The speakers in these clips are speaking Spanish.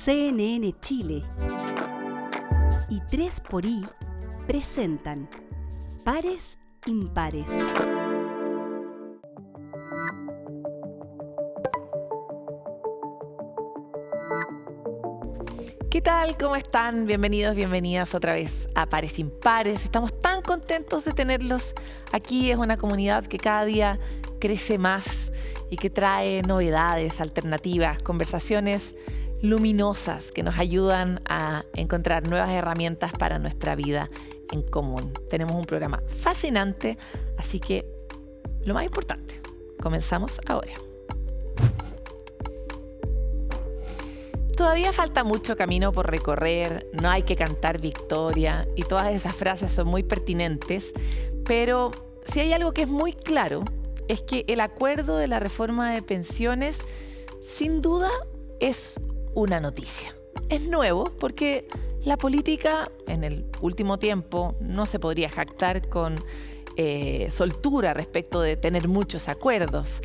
CNN Chile y 3xI presentan Pares Impares. ¿Qué tal? ¿Cómo están? Bienvenidos, bienvenidas otra vez a Pares Impares. Estamos tan contentos de tenerlos aquí. Es una comunidad que cada día crece más y que trae novedades, alternativas, conversaciones luminosas que nos ayudan a encontrar nuevas herramientas para nuestra vida en común. Tenemos un programa fascinante, así que lo más importante, comenzamos ahora. Todavía falta mucho camino por recorrer, no hay que cantar victoria y todas esas frases son muy pertinentes, pero si hay algo que es muy claro, es que el acuerdo de la reforma de pensiones sin duda es una noticia. Es nuevo porque la política en el último tiempo no se podría jactar con soltura respecto de tener muchos acuerdos,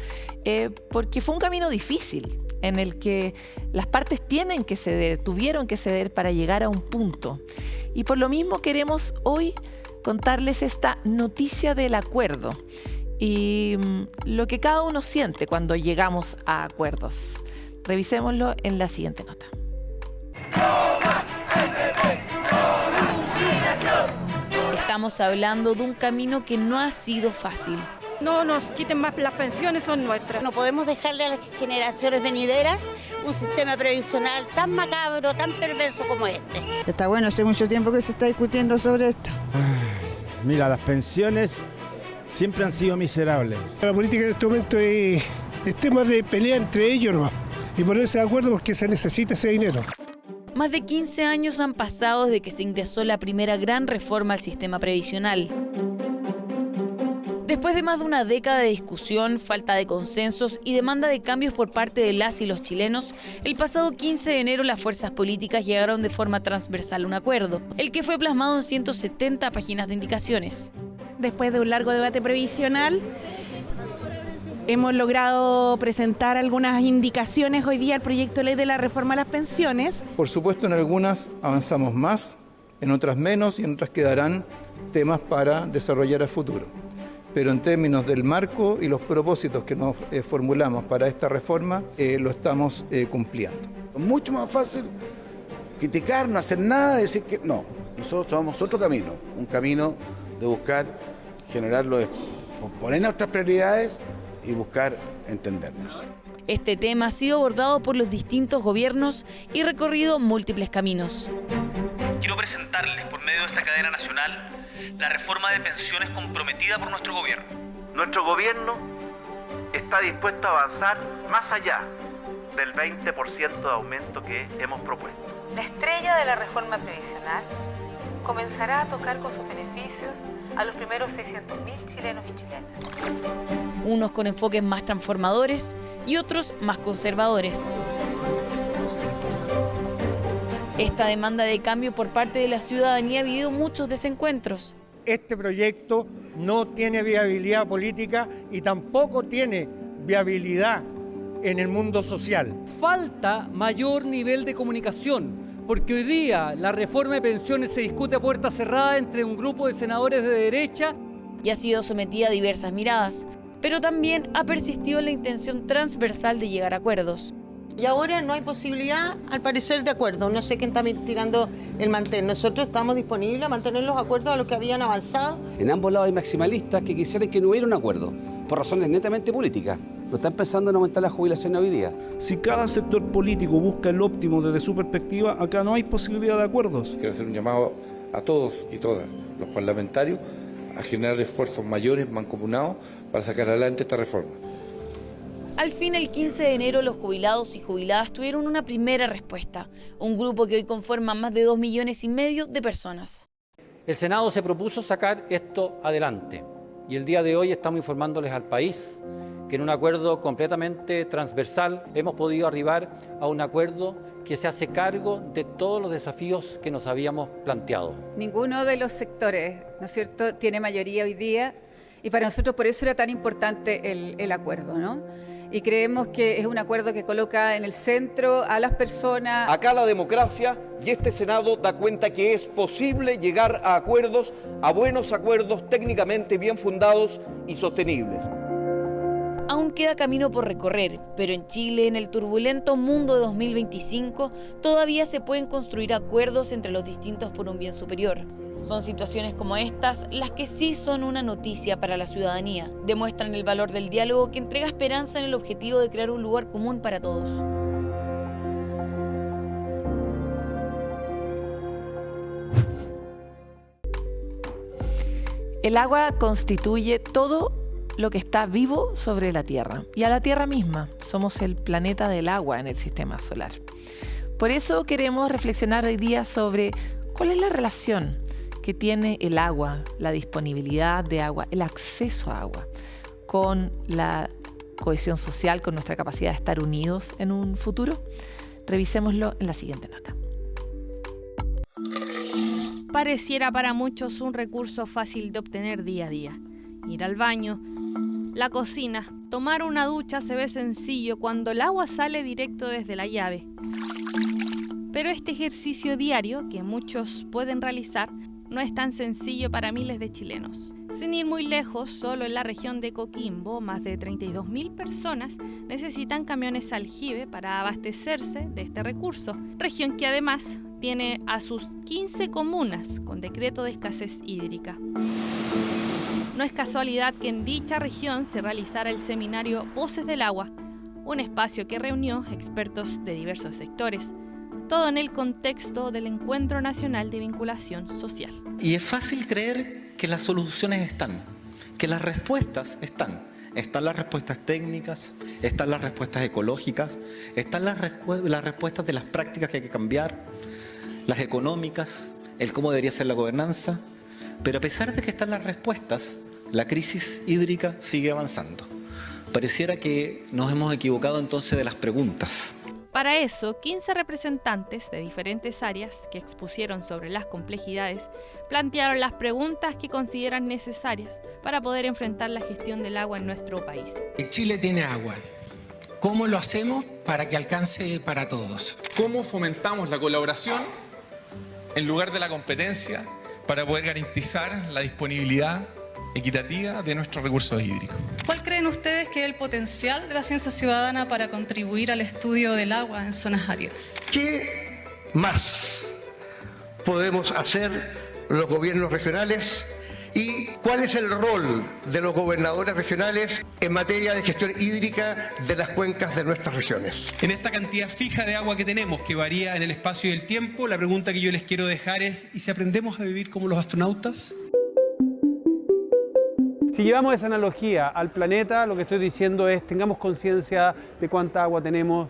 porque fue un camino difícil en el que las partes tuvieron que ceder para llegar a un punto. Y por lo mismo queremos hoy contarles esta noticia del acuerdo y lo que cada uno siente cuando llegamos a acuerdos. Revisémoslo en la siguiente nota. Estamos hablando de un camino que no ha sido fácil. No nos quiten más, las pensiones son nuestras. No podemos dejarle a las generaciones venideras un sistema previsional tan macabro, tan perverso como este. Está bueno, hace mucho tiempo que se está discutiendo sobre esto. Mira, las pensiones siempre han sido miserables. La política en este momento es tema de pelea entre ellos nomás y ponerse de acuerdo porque se necesita ese dinero. Más de 15 años han pasado desde que se ingresó la primera gran reforma al sistema previsional. Después de más de una década de discusión, falta de consensos y demanda de cambios por parte de las y los chilenos, el pasado 15 de enero las fuerzas políticas llegaron de forma transversal a un acuerdo, el que fue plasmado en 170 páginas de indicaciones. Después de un largo debate previsional, hemos logrado presentar algunas indicaciones hoy día al proyecto de ley de la reforma a las pensiones. Por supuesto, en algunas avanzamos más, en otras menos y en otras quedarán temas para desarrollar a futuro. Pero en términos del marco y los propósitos que nos formulamos para esta reforma, lo estamos cumpliendo. Mucho más fácil criticar, no hacer nada, decir que no. Nosotros tomamos otro camino, un camino de buscar generarlo, poner nuestras prioridades y buscar entendernos. Este tema ha sido abordado por los distintos gobiernos y recorrido múltiples caminos. Quiero presentarles por medio de esta cadena nacional la reforma de pensiones comprometida por nuestro gobierno. Nuestro gobierno está dispuesto a avanzar más allá del 20% de aumento que hemos propuesto. La estrella de la reforma previsional comenzará a tocar con sus beneficios a los primeros 600.000 chilenos y chilenas. Unos con enfoques más transformadores y otros más conservadores. Esta demanda de cambio por parte de la ciudadanía ha vivido muchos desencuentros. Este proyecto no tiene viabilidad política y tampoco tiene viabilidad en el mundo social. Falta mayor nivel de comunicación, porque hoy día la reforma de pensiones se discute a puerta cerrada entre un grupo de senadores de derecha. Y ha sido sometida a diversas miradas, pero también ha persistido la intención transversal de llegar a acuerdos. Y ahora no hay posibilidad, al parecer, de acuerdo. No sé quién está tirando el mantel. Nosotros estamos disponibles a mantener los acuerdos a los que habían avanzado. En ambos lados hay maximalistas que quisieran que no hubiera un acuerdo, por razones netamente políticas. No están pensando en aumentar la jubilación hoy día. Si cada sector político busca el óptimo desde su perspectiva, acá no hay posibilidad de acuerdos. Quiero hacer un llamado a todos y todas los parlamentarios a generar esfuerzos mayores, mancomunados, para sacar adelante esta reforma. Al fin, el 15 de enero, los jubilados y jubiladas tuvieron una primera respuesta. Un grupo que hoy conforma más de 2,5 millones de personas. El Senado se propuso sacar esto adelante. Y el día de hoy estamos informándoles al país que en un acuerdo completamente transversal hemos podido arribar a un acuerdo que se hace cargo de todos los desafíos que nos habíamos planteado. Ninguno de los sectores, ¿no es cierto?, tiene mayoría hoy día y para nosotros por eso era tan importante el acuerdo, ¿no? y creemos que es un acuerdo que coloca en el centro a las personas. Acá la democracia y este Senado da cuenta que es posible llegar a acuerdos, a buenos acuerdos técnicamente bien fundados y sostenibles. Aún queda camino por recorrer, pero en Chile, en el turbulento mundo de 2025, todavía se pueden construir acuerdos entre los distintos por un bien superior. Son situaciones como estas las que sí son una noticia para la ciudadanía. Demuestran el valor del diálogo que entrega esperanza en el objetivo de crear un lugar común para todos. El agua constituye todo lo que está vivo sobre la Tierra y a la Tierra misma. Somos el planeta del agua en el sistema solar. Por eso queremos reflexionar hoy día sobre cuál es la relación que tiene el agua, la disponibilidad de agua, el acceso a agua, con la cohesión social, con nuestra capacidad de estar unidos en un futuro. Revisémoslo en la siguiente nota. Pareciera para muchos un recurso fácil de obtener día a día. Ir al baño, la cocina, tomar una ducha se ve sencillo cuando el agua sale directo desde la llave. Pero este ejercicio diario que muchos pueden realizar no es tan sencillo para miles de chilenos. Sin ir muy lejos, solo en la región de Coquimbo, más de 32.000 personas necesitan camiones aljibe para abastecerse de este recurso, región que además tiene a sus 15 comunas con decreto de escasez hídrica. No es casualidad que en dicha región se realizara el seminario Voces del Agua, un espacio que reunió expertos de diversos sectores, todo en el contexto del Encuentro Nacional de Vinculación Social. Y es fácil creer que las soluciones están, que las respuestas están. Están las respuestas técnicas, están las respuestas ecológicas, están las respuestas de las prácticas que hay que cambiar, las económicas, el cómo debería ser la gobernanza. Pero a pesar de que están las respuestas, la crisis hídrica sigue avanzando. Pareciera que nos hemos equivocado entonces de las preguntas. Para eso, 15 representantes de diferentes áreas que expusieron sobre las complejidades plantearon las preguntas que consideran necesarias para poder enfrentar la gestión del agua en nuestro país. Chile tiene agua. ¿Cómo lo hacemos para que alcance para todos? ¿Cómo fomentamos la colaboración en lugar de la competencia para poder garantizar la disponibilidad equitativa de nuestros recursos hídricos? ¿Cuál creen ustedes que es el potencial de la ciencia ciudadana para contribuir al estudio del agua en zonas áridas? ¿Qué más podemos hacer los gobiernos regionales y cuál es el rol de los gobernadores regionales en materia de gestión hídrica de las cuencas de nuestras regiones? En esta cantidad fija de agua que tenemos, que varía en el espacio y el tiempo, la pregunta que yo les quiero dejar es: ¿y si aprendemos a vivir como los astronautas? Si llevamos esa analogía al planeta, lo que estoy diciendo es: tengamos conciencia de cuánta agua tenemos,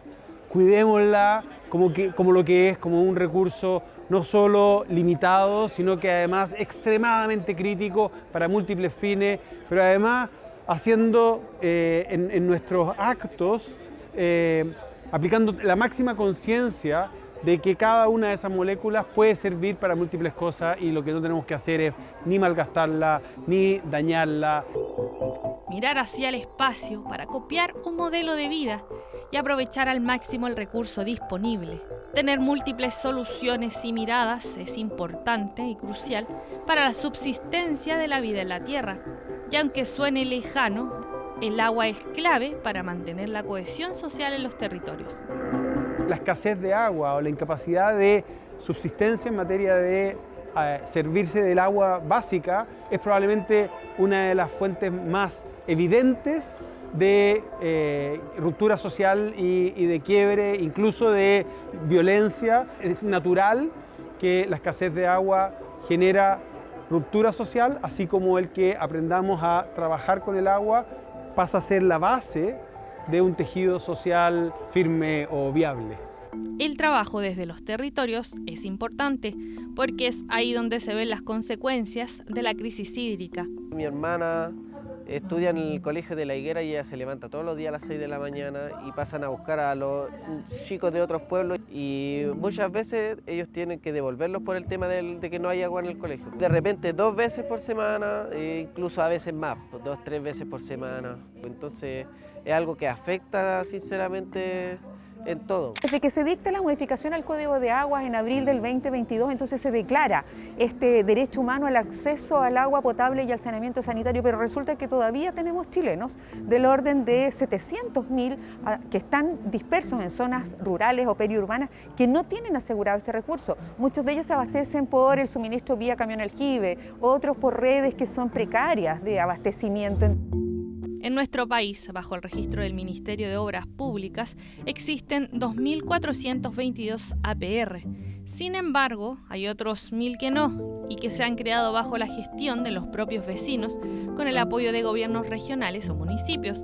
cuidémosla como lo que es, como un recurso no solo limitado, sino que además extremadamente crítico para múltiples fines, pero además haciendo en nuestros actos, aplicando la máxima conciencia de que cada una de esas moléculas puede servir para múltiples cosas y lo que no tenemos que hacer es ni malgastarla, ni dañarla. Mirar hacia el espacio para copiar un modelo de vida y aprovechar al máximo el recurso disponible. Tener múltiples soluciones y miradas es importante y crucial para la subsistencia de la vida en la Tierra. Y aunque suene lejano, el agua es clave para mantener la cohesión social en los territorios. La escasez de agua o la incapacidad de subsistencia en materia de servirse del agua básica es probablemente una de las fuentes más evidentes de ruptura social y de quiebre, incluso de violencia. Es natural que la escasez de agua genera ruptura social, así como el que aprendamos a trabajar con el agua pasa a ser la base de un tejido social firme o viable. El trabajo desde los territorios es importante porque es ahí donde se ven las consecuencias de la crisis hídrica. Mi hermana estudia en el colegio de La Higuera y ella se levanta todos los días a las 6 de la mañana y pasan a buscar a los chicos de otros pueblos y muchas veces ellos tienen que devolverlos por el tema de que no hay agua en el colegio. De repente 2 veces por semana, incluso a veces más, 2 o 3 veces por semana. Entonces es algo que afecta sinceramente en todo. Desde que se dicta la modificación al Código de Aguas en abril del 2022, entonces se declara este derecho humano al acceso al agua potable y al saneamiento sanitario, pero resulta que todavía tenemos chilenos del orden de 700.000 que están dispersos en zonas rurales o periurbanas que no tienen asegurado este recurso. Muchos de ellos se abastecen por el suministro vía camión aljibe, otros por redes que son precarias de abastecimiento. En nuestro país, bajo el registro del Ministerio de Obras Públicas, existen 2.422 APR. Sin embargo, hay otros 1.000 que no, y que se han creado bajo la gestión de los propios vecinos con el apoyo de gobiernos regionales o municipios.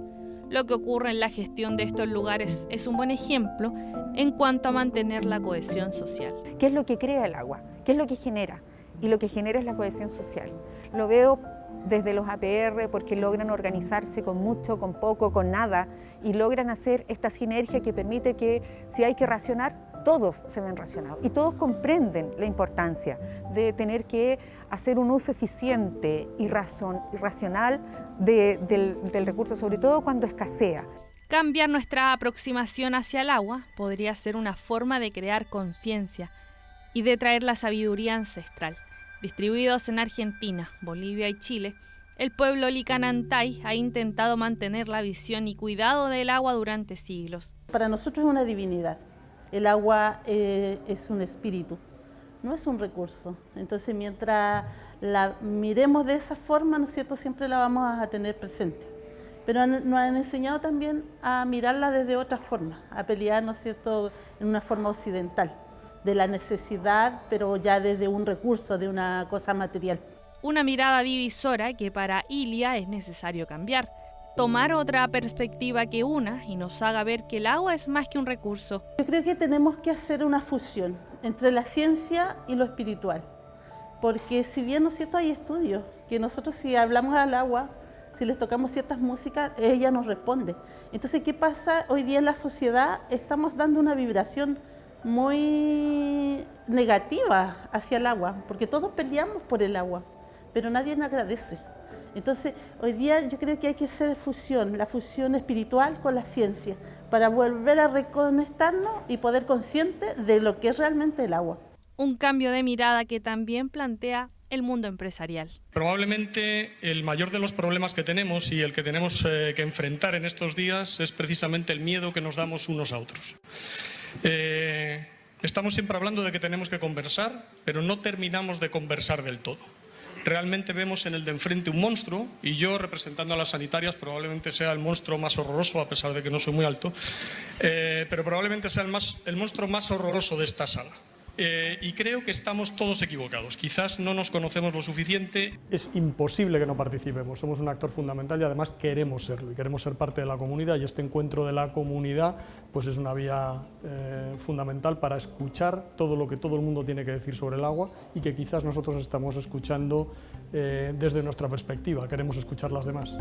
Lo que ocurre en la gestión de estos lugares es un buen ejemplo en cuanto a mantener la cohesión social. ¿Qué es lo que crea el agua? ¿Qué es lo que genera? Y lo que genera es la cohesión social. Lo veo desde los APR porque logran organizarse con mucho, con poco, con nada y logran hacer esta sinergia que permite que si hay que racionar, todos se ven racionados y todos comprenden la importancia de tener que hacer un uso eficiente y racional del recurso, sobre todo cuando escasea. Cambiar nuestra aproximación hacia el agua podría ser una forma de crear conciencia y de traer la sabiduría ancestral. Distribuidos en Argentina, Bolivia y Chile, el pueblo licanantay ha intentado mantener la visión y cuidado del agua durante siglos. Para nosotros es una divinidad. El agua es un espíritu, no es un recurso. Entonces, mientras la miremos de esa forma, ¿no es cierto?, siempre la vamos a tener presente. Pero nos han enseñado también a mirarla desde otra forma, a pelear, ¿no es cierto?, en una forma occidental, de la necesidad, pero ya desde un recurso, de una cosa material. Una mirada divisora que para Ilia es necesario cambiar, tomar otra perspectiva que una y nos haga ver que el agua es más que un recurso. Yo creo que tenemos que hacer una fusión entre la ciencia y lo espiritual, porque si bien, ¿no es cierto?, hay estudios que nosotros si hablamos al agua, si les tocamos ciertas músicas, ella nos responde. Entonces, ¿qué pasa? Hoy día en la sociedad estamos dando una vibración muy negativa hacia el agua, porque todos peleamos por el agua, pero nadie nos agradece. Entonces, hoy día yo creo que hay que hacer fusión, la fusión espiritual con la ciencia, para volver a reconectarnos y poder consciente de lo que es realmente el agua. Un cambio de mirada que también plantea el mundo empresarial. Probablemente el mayor de los problemas que tenemos y el que tenemos que enfrentar en estos días es precisamente el miedo que nos damos unos a otros. Estamos siempre hablando de que tenemos que conversar, pero no terminamos de conversar del todo. Realmente vemos en el de enfrente un monstruo, y yo, representando a las sanitarias, probablemente sea el monstruo más horroroso, a pesar de que no soy muy alto, pero probablemente sea el monstruo más horroroso de esta sala. Y creo que estamos todos equivocados. Quizás no nos conocemos lo suficiente. Es imposible que no participemos. Somos un actor fundamental y además queremos serlo y queremos ser parte de la comunidad, y este encuentro de la comunidad pues es una vía fundamental para escuchar todo lo que todo el mundo tiene que decir sobre el agua y que quizás nosotros estamos escuchando desde nuestra perspectiva. Queremos escuchar las demás.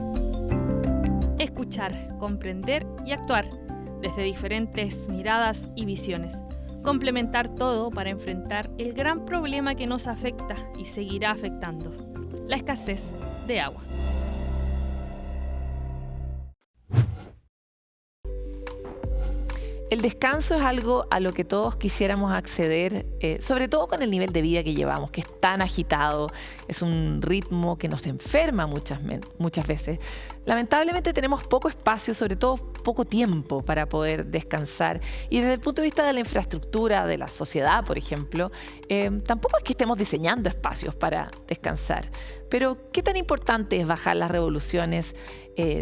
Escuchar, comprender y actuar desde diferentes miradas y visiones. Complementar todo para enfrentar el gran problema que nos afecta y seguirá afectando, la escasez de agua. El descanso es algo a lo que todos quisiéramos acceder, sobre todo con el nivel de vida que llevamos, que es tan agitado, es un ritmo que nos enferma muchas veces. Lamentablemente tenemos poco espacio, sobre todo poco tiempo para poder descansar. Y desde el punto de vista de la infraestructura, de la sociedad, por ejemplo, tampoco es que estemos diseñando espacios para descansar. Pero, ¿qué tan importante es bajar las revoluciones,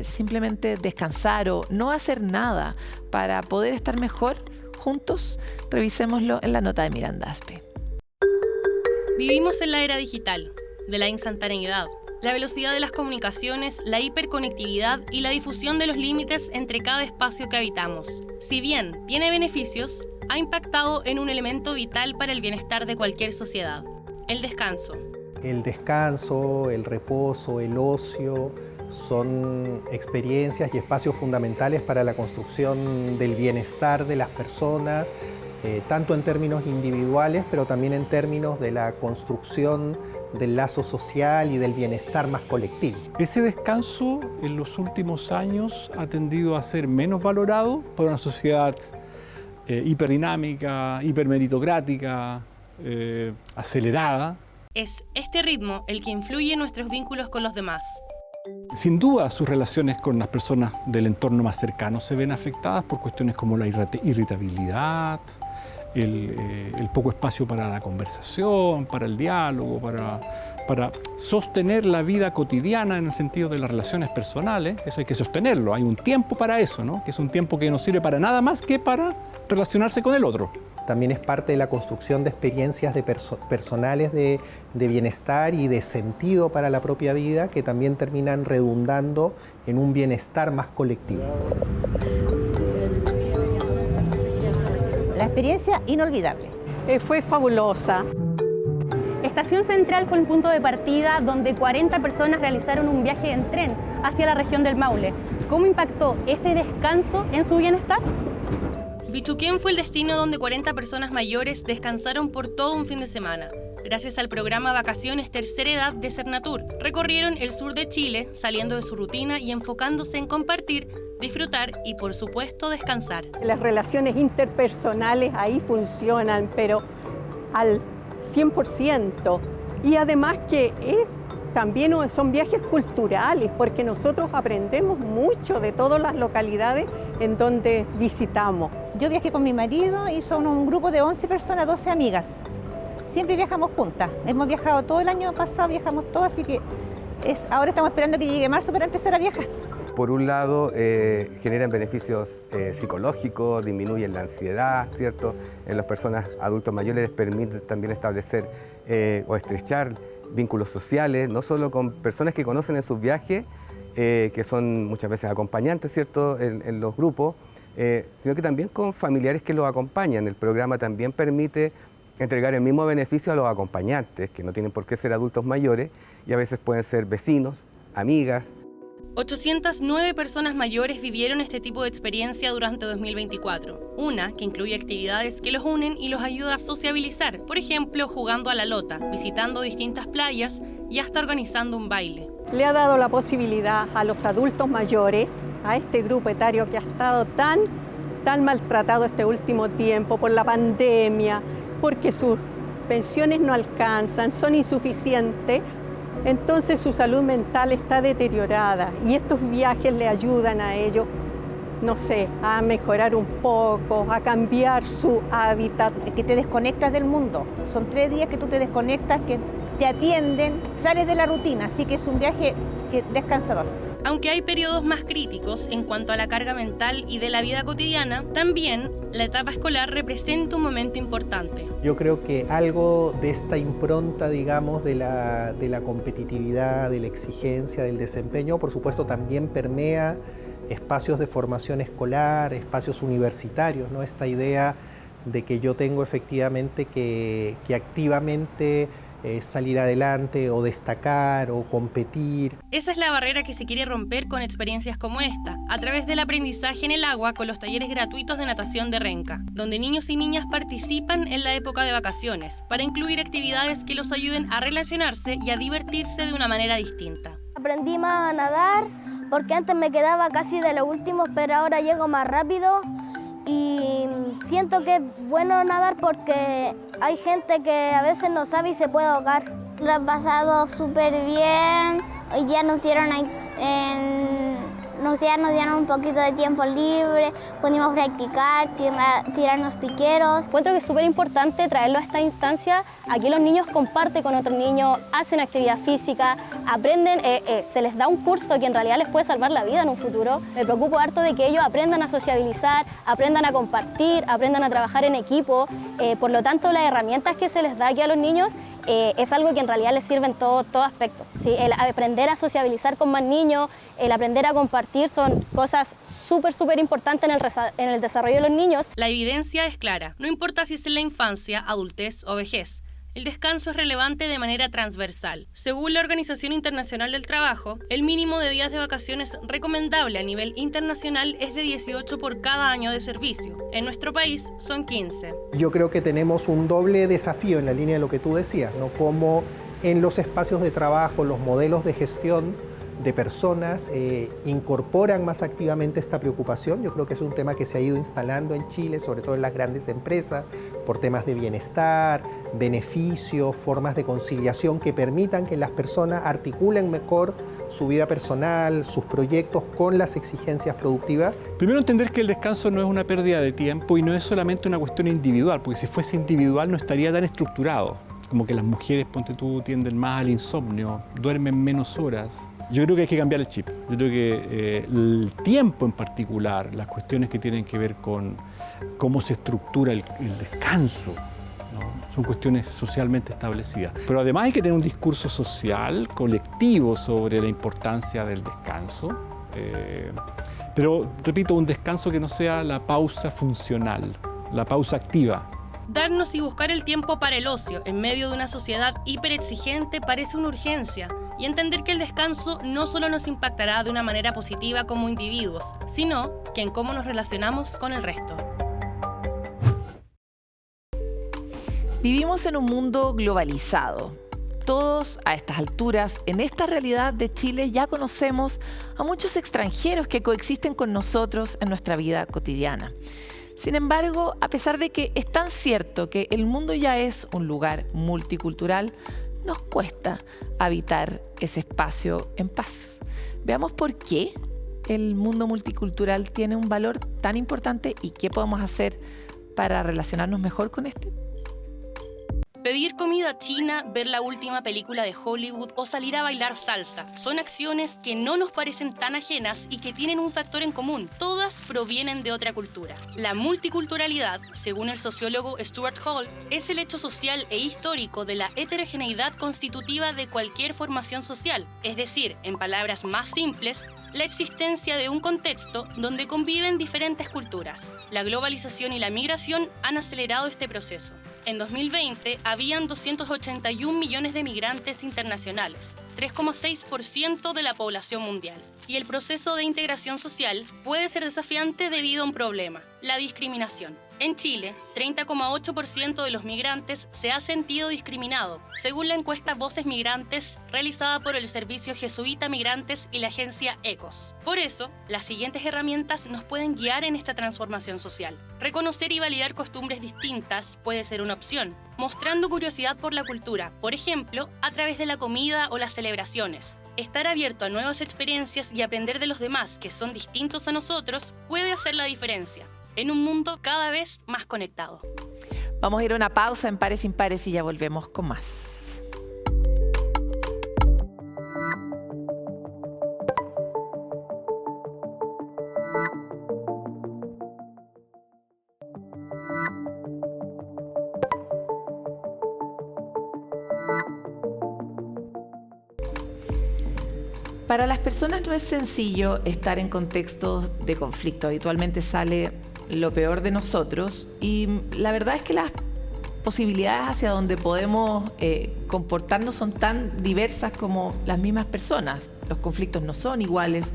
simplemente descansar o no hacer nada para poder estar mejor juntos? Revisémoslo en la nota de Miranda Aspe. Vivimos en la era digital, de la instantaneidad, la velocidad de las comunicaciones, la hiperconectividad y la difusión de los límites entre cada espacio que habitamos. Si bien tiene beneficios, ha impactado en un elemento vital para el bienestar de cualquier sociedad: el descanso. El descanso, el reposo, el ocio son experiencias y espacios fundamentales para la construcción del bienestar de las personas tanto en términos individuales, pero también en términos de la construcción del lazo social y del bienestar más colectivo. Ese descanso en los últimos años ha tendido a ser menos valorado por una sociedad hiperdinámica, hipermeritocrática, acelerada. Es este ritmo el que influye en nuestros vínculos con los demás. Sin duda, sus relaciones con las personas del entorno más cercano se ven afectadas por cuestiones como la irritabilidad, el poco espacio para la conversación, para el diálogo, para sostener la vida cotidiana en el sentido de las relaciones personales. Eso hay que sostenerlo, hay un tiempo para eso, ¿no? Que es un tiempo que no sirve para nada más que para relacionarse con el otro. También es parte de la construcción de experiencias personales de bienestar y de sentido para la propia vida, que también terminan redundando en un bienestar más colectivo. La experiencia inolvidable. Fue fabulosa. Estación Central fue el punto de partida donde 40 personas realizaron un viaje en tren hacia la región del Maule. ¿Cómo impactó ese descanso en su bienestar? Bichuquén fue el destino donde 40 personas mayores descansaron por todo un fin de semana. Gracias al programa Vacaciones Tercera Edad de Cernatur, recorrieron el sur de Chile, saliendo de su rutina y enfocándose en compartir, disfrutar y, por supuesto, descansar. Las relaciones interpersonales ahí funcionan, pero al 100%. Y además que también son viajes culturales, porque nosotros aprendemos mucho de todas las localidades en donde visitamos. Yo viajé con mi marido y son un grupo de 11 personas, 12 amigas. Siempre viajamos juntas. Hemos viajado todo el año pasado, viajamos todos, así que ahora estamos esperando que llegue marzo para empezar a viajar. Por un lado, generan beneficios psicológicos, disminuyen la ansiedad, ¿cierto? En las personas adultos mayores les permite también establecer o estrechar vínculos sociales, no solo con personas que conocen en sus viajes, que son muchas veces acompañantes, ¿cierto?, en los grupos, sino que también con familiares que los acompañan. El programa también permite entregar el mismo beneficio a los acompañantes, que no tienen por qué ser adultos mayores, y a veces pueden ser vecinos, amigas. 809 personas mayores vivieron este tipo de experiencia durante 2024. Una que incluye actividades que los unen y los ayuda a sociabilizar, por ejemplo, jugando a la lota, visitando distintas playas y hasta organizando un baile. Le ha dado la posibilidad a los adultos mayores, a este grupo etario que ha estado tan maltratado este último tiempo por la pandemia, porque sus pensiones no alcanzan, son insuficientes, entonces su salud mental está deteriorada y estos viajes le ayudan a ellos, no sé, a mejorar un poco, a cambiar su hábitat. Que te desconectas del mundo. Son 3 días que tú te desconectas, que te atienden, sales de la rutina, así que es un viaje descansador. Aunque hay periodos más críticos en cuanto a la carga mental y de la vida cotidiana, también la etapa escolar representa un momento importante. Yo creo que algo de esta impronta, digamos, de la competitividad, de la exigencia, del desempeño, por supuesto también permea espacios de formación escolar, espacios universitarios, ¿no? Esta idea de que yo tengo efectivamente que activamente salir adelante o destacar o competir. Esa es la barrera que se quiere romper con experiencias como esta, a través del aprendizaje en el agua con los talleres gratuitos de natación de Renca, donde niños y niñas participan en la época de vacaciones para incluir actividades que los ayuden a relacionarse y a divertirse de una manera distinta. Aprendí más a nadar porque antes me quedaba casi de los últimos, pero ahora llego más rápido. Y siento que es bueno nadar porque hay gente que a veces no sabe y se puede ahogar. Lo he pasado súper bien. Hoy día nos dieron un poquito de tiempo libre, pudimos practicar, tirarnos piqueros. Encuentro que es súper importante traerlo a esta instancia. Aquí los niños comparten con otros niños, hacen actividad física, aprenden, se les da un curso que en realidad les puede salvar la vida en un futuro. Me preocupo harto de que ellos aprendan a sociabilizar, aprendan a compartir, aprendan a trabajar en equipo. Por lo tanto, las herramientas que se les da aquí a los niños es algo que en realidad les sirve en todo aspecto. ¿Sí? El aprender a sociabilizar con más niños, el aprender a compartir son cosas súper importantes en el desarrollo de los niños. La evidencia es clara, no importa si es en la infancia, adultez o vejez. el descanso es relevante de manera transversal. Según la Organización Internacional del Trabajo, el mínimo de días de vacaciones recomendable a nivel internacional es de 18 por cada año de servicio. En nuestro país son 15. Yo creo que tenemos un doble desafío en la línea de lo que tú decías, ¿no? Como en los espacios de trabajo, los modelos de gestión de personas incorporan más activamente esta preocupación. Yo creo que es un tema que se ha ido instalando en Chile, sobre todo en las grandes empresas, por temas de bienestar, beneficios, formas de conciliación que permitan que las personas articulen mejor su vida personal, sus proyectos con las exigencias productivas. Primero, entender que el descanso no es una pérdida de tiempo y no es solamente una cuestión individual, porque si fuese individual no estaría tan estructurado. Como que las mujeres, ponte tú, tienden más al insomnio, duermen menos horas. Yo creo que hay que cambiar el chip. Yo creo que el tiempo en particular, las cuestiones que tienen que ver con cómo se estructura el descanso, ¿no? Son cuestiones socialmente establecidas. Pero además hay que tener un discurso social, colectivo, sobre la importancia del descanso. Pero, repito, un descanso que no sea la pausa funcional, la pausa activa. Darnos y buscar el tiempo para el ocio en medio de una sociedad hiperexigente parece una urgencia, y entender que el descanso no solo nos impactará de una manera positiva como individuos, sino que en cómo nos relacionamos con el resto. Vivimos en un mundo globalizado. Todos, a estas alturas, en esta realidad de Chile, ya conocemos a muchos extranjeros que coexisten con nosotros en nuestra vida cotidiana. Sin embargo, a pesar de que es tan cierto que el mundo ya es un lugar multicultural, nos cuesta habitar ese espacio en paz. Veamos por qué el mundo multicultural tiene un valor tan importante y qué podemos hacer para relacionarnos mejor con este. Pedir comida china, ver la última película de Hollywood o salir a bailar salsa son acciones que no nos parecen tan ajenas y que tienen un factor en común. Todas provienen de otra cultura. La multiculturalidad, según el sociólogo Stuart Hall, es el hecho social e histórico de la heterogeneidad constitutiva de cualquier formación social. Es decir, en palabras más simples, la existencia de un contexto donde conviven diferentes culturas. La globalización y la migración han acelerado este proceso. En 2020 habían 281 millones de migrantes internacionales, 3,6% de la población mundial. Y el proceso de integración social puede ser desafiante debido a un problema, la discriminación. En Chile, 30,8% de los migrantes se ha sentido discriminado, según la encuesta Voces Migrantes realizada por el Servicio Jesuita Migrantes y la agencia ECOS. Por eso, las siguientes herramientas nos pueden guiar en esta transformación social. Reconocer y validar costumbres distintas puede ser una opción, mostrando curiosidad por la cultura, por ejemplo, a través de la comida o las celebraciones. Estar abierto a nuevas experiencias y aprender de los demás que son distintos a nosotros puede hacer la diferencia en un mundo cada vez más conectado. Vamos a ir a una pausa en Pares Impares y ya volvemos con más. Para las personas no es sencillo estar en contextos de conflicto. Habitualmente sale lo peor de nosotros y la verdad es que las posibilidades hacia donde podemos comportarnos son tan diversas como las mismas personas. Los conflictos no son iguales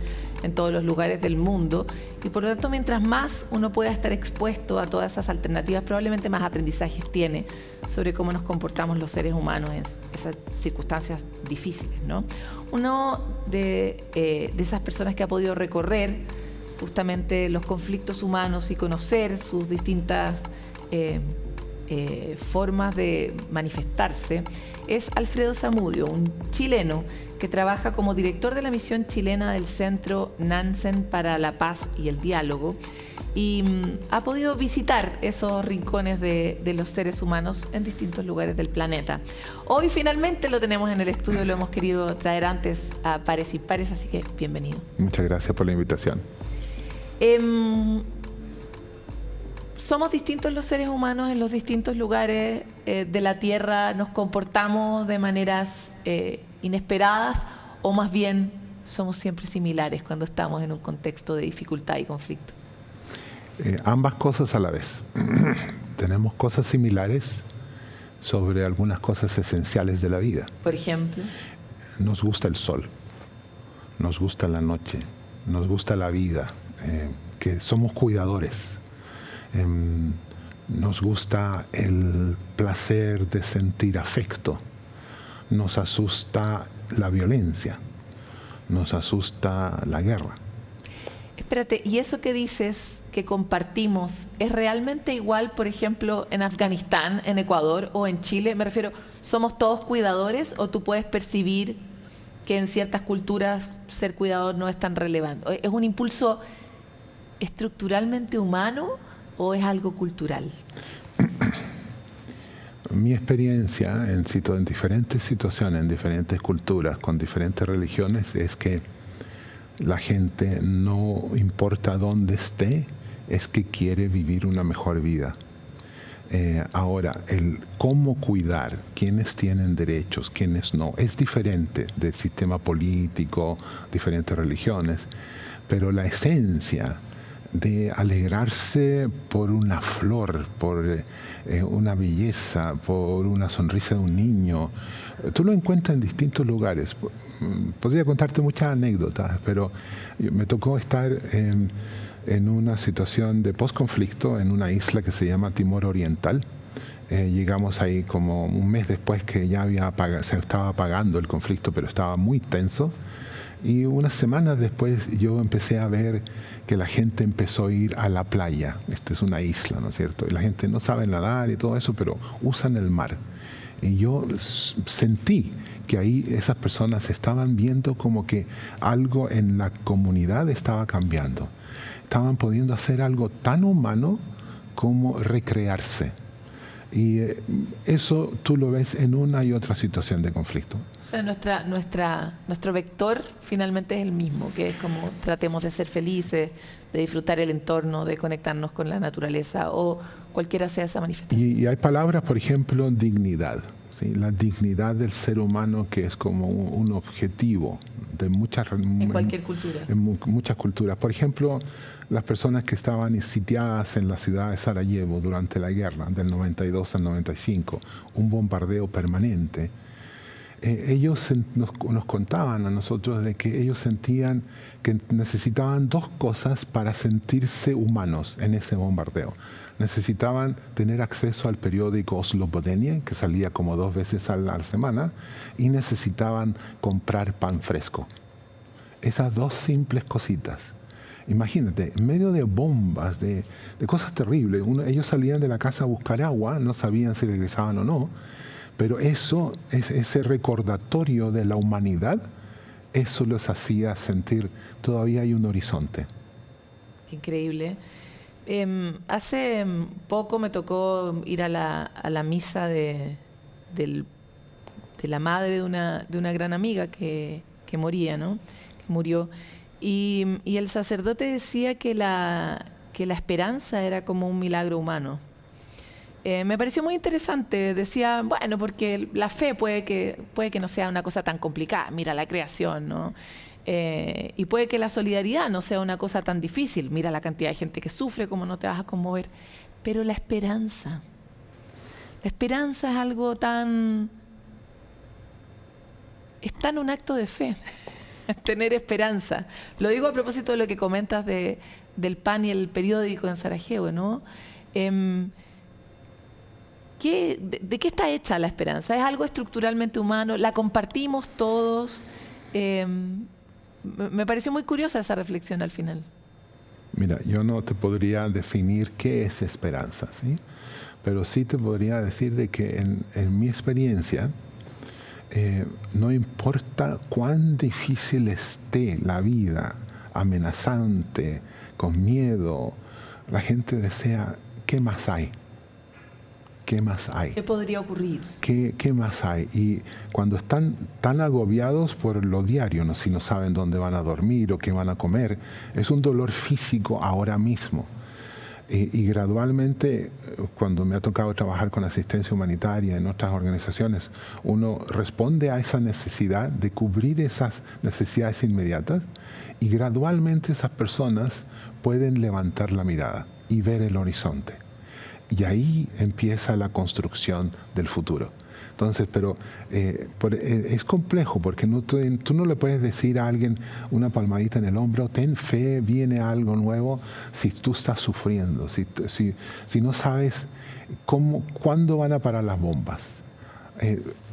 en todos los lugares del mundo y por lo tanto mientras más uno pueda estar expuesto a todas esas alternativas, probablemente más aprendizajes tiene sobre cómo nos comportamos los seres humanos en esas circunstancias difíciles, ¿no? Uno de esas personas que ha podido recorrer justamente los conflictos humanos y conocer sus distintas formas de manifestarse es Alfredo Zamudio, un chileno que trabaja como director de la misión chilena del Centro Nansen para la Paz y el Diálogo y ha podido visitar esos rincones de los seres humanos en distintos lugares del planeta. Hoy finalmente lo tenemos en el estudio, lo hemos querido traer antes a Pares Impares, así que bienvenido. Muchas gracias por la invitación. Somos distintos los seres humanos en los distintos lugares de la Tierra, nos comportamos de maneras inesperadas o más bien somos siempre similares cuando estamos en un contexto de dificultad y conflicto. Ambas cosas a la vez. Tenemos cosas similares, sobre algunas cosas esenciales de la vida. Por ejemplo. Nos gusta el sol, nos gusta la noche, nos gusta la vida, que somos cuidadores. Nos gusta el placer de sentir afecto. Nos asusta la violencia. Nos asusta la guerra. Espérate, ¿y eso que dices que compartimos es realmente igual, por ejemplo, en Afganistán, en Ecuador o en Chile? Me refiero, ¿somos todos cuidadores o tú puedes percibir que en ciertas culturas ser cuidador no es tan relevante? ¿Es un impulso estructuralmente humano o es algo cultural? Mi experiencia en diferentes situaciones, en diferentes culturas, con diferentes religiones, es que la gente, no importa dónde esté, es que quiere vivir una mejor vida. Ahora, el cómo cuidar, quiénes tienen derechos, quiénes no, es diferente del sistema político, diferentes religiones, pero la esencia de alegrarse por una flor, por una belleza, por una sonrisa de un niño, tú lo encuentras en distintos lugares. Podría contarte muchas anécdotas, pero me tocó estar en una situación de posconflicto en una isla que se llama Timor Oriental. Llegamos ahí como un mes después que ya se estaba apagando el conflicto, pero estaba muy tenso. Y unas semanas después yo empecé a ver que la gente empezó a ir a la playa. Esta es una isla, ¿no es cierto? Y la gente no sabe nadar y todo eso, pero usan el mar. Y yo sentí que ahí esas personas estaban viendo como que algo en la comunidad estaba cambiando. Estaban pudiendo hacer algo tan humano como recrearse. Y eso tú lo ves en una y otra situación de conflicto. O sea, nuestro vector finalmente es el mismo, que es como tratemos de ser felices, de disfrutar el entorno, de conectarnos con la naturaleza o cualquiera sea esa manifestación. Y hay palabras, por ejemplo, dignidad. ¿Sí? La dignidad del ser humano, que es como un objetivo de muchas... En cualquier cultura. En muchas culturas. Por ejemplo, las personas que estaban sitiadas en la ciudad de Sarajevo durante la guerra, del 92 al 95, un bombardeo permanente. Ellos nos contaban a nosotros de que ellos sentían que necesitaban dos cosas para sentirse humanos en ese bombardeo. Necesitaban tener acceso al periódico Oslobodenie, que salía como 2 veces a la semana, y necesitaban comprar pan fresco. Esas dos simples cositas. Imagínate, en medio de bombas, de cosas terribles, ellos salían de la casa a buscar agua, no sabían si regresaban o no, pero eso, ese recordatorio de la humanidad, eso los hacía sentir todavía hay un horizonte. Qué increíble. Hace poco me tocó ir a la misa de la madre de una gran amiga que moría, ¿no? Que murió. Y el sacerdote decía que la esperanza era como un milagro humano. Me pareció muy interesante. Decía, bueno, porque la fe puede que no sea una cosa tan complicada. Mira la creación, ¿no? Y puede que la solidaridad no sea una cosa tan difícil. Mira la cantidad de gente que sufre, cómo no te vas a conmover. Pero la esperanza es algo tan... Es tan un acto de fe. Tener esperanza. Lo digo a propósito de lo que comentas del pan y el periódico en Sarajevo, ¿no? ¿De qué está hecha la esperanza? ¿Es algo estructuralmente humano? ¿La compartimos todos? Me pareció muy curiosa esa reflexión al final. Mira, yo no te podría definir qué es esperanza, ¿sí? Pero sí te podría decir de que en mi experiencia, no importa cuán difícil esté la vida, amenazante, con miedo, la gente desea, ¿qué más hay? ¿Qué más hay? ¿Qué podría ocurrir? ¿Qué más hay? Y cuando están tan agobiados por lo diario, ¿no? Si no saben dónde van a dormir o qué van a comer, es un dolor físico ahora mismo. Y gradualmente, cuando me ha tocado trabajar con asistencia humanitaria en otras organizaciones, uno responde a esa necesidad de cubrir esas necesidades inmediatas y gradualmente esas personas pueden levantar la mirada y ver el horizonte. Y ahí empieza la construcción del futuro. Entonces, pero es complejo porque tú no le puedes decir a alguien una palmadita en el hombro, ten fe, viene algo nuevo, si tú estás sufriendo, si no sabes cuándo van a parar las bombas.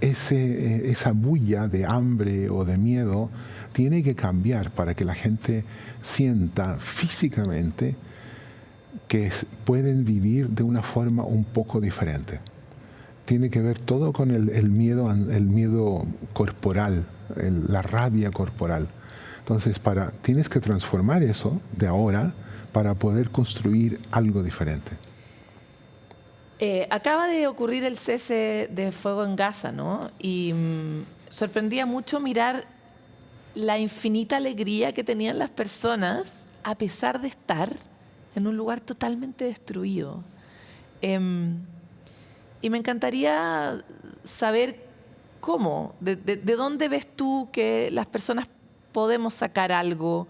Esa bulla de hambre o de miedo tiene que cambiar para que la gente sienta físicamente que pueden vivir de una forma un poco diferente. Tiene que ver todo con el miedo corporal, la rabia corporal. Entonces, tienes que transformar eso de ahora para poder construir algo diferente. Acaba de ocurrir el cese de fuego en Gaza, ¿no? Y sorprendía mucho mirar la infinita alegría que tenían las personas a pesar de estar en un lugar totalmente destruido. Y me encantaría saber cómo, de dónde ves tú que las personas podemos sacar algo